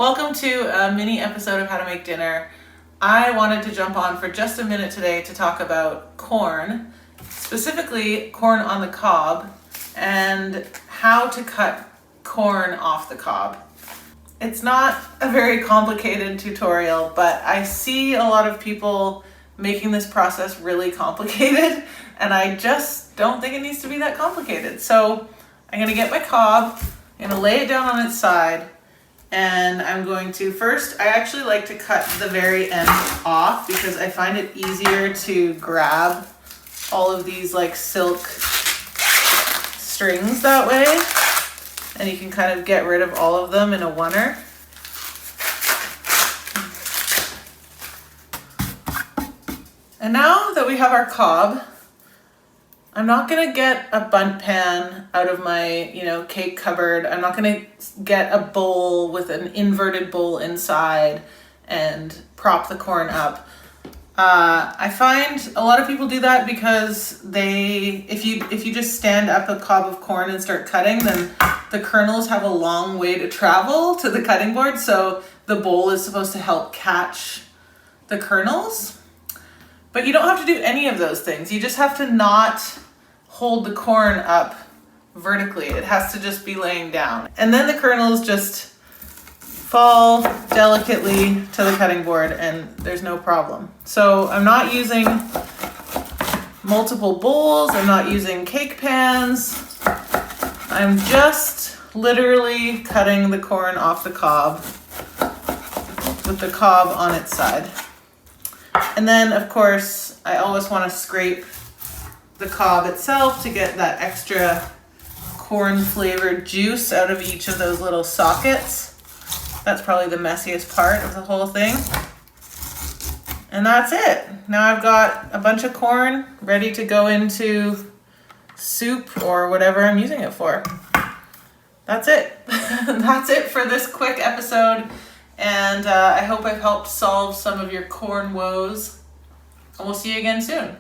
Welcome to a mini episode of How to Make Dinner. I wanted to jump on for just a minute today to talk about corn, specifically corn on the cob, and how to cut corn off the cob. It's not a very complicated tutorial, but I see a lot of people making this process really complicated, and I just don't think it needs to be that complicated. So I'm gonna get my cob, I'm gonna lay it down on its side, and I'm going to first, I actually like to cut the very end off because I find it easier to grab all of these like silk strings that way. And you can kind of get rid of all of them in a oneer. And now that we have our cob, I'm not gonna get a bundt pan out of my, cake cupboard. I'm not gonna get a bowl with an inverted bowl inside and prop the corn up. I find a lot of people do that because if you just stand up a cob of corn and start cutting, then the kernels have a long way to travel to the cutting board. So the bowl is supposed to help catch the kernels. But you don't have to do any of those things. You just have to not hold the corn up vertically. It has to just be laying down. And then the kernels just fall delicately to the cutting board and there's no problem. So I'm not using multiple bowls. I'm not using cake pans. I'm just literally cutting the corn off the cob with the cob on its side. And then, of course, I always want to scrape the cob itself to get that extra corn flavored juice out of each of those little sockets. That's probably the messiest part of the whole thing. And that's it. Now I've got a bunch of corn ready to go into soup or whatever I'm using it for. That's it. That's it for this quick episode. And I hope I've helped solve some of your corn woes. And we'll see you again soon.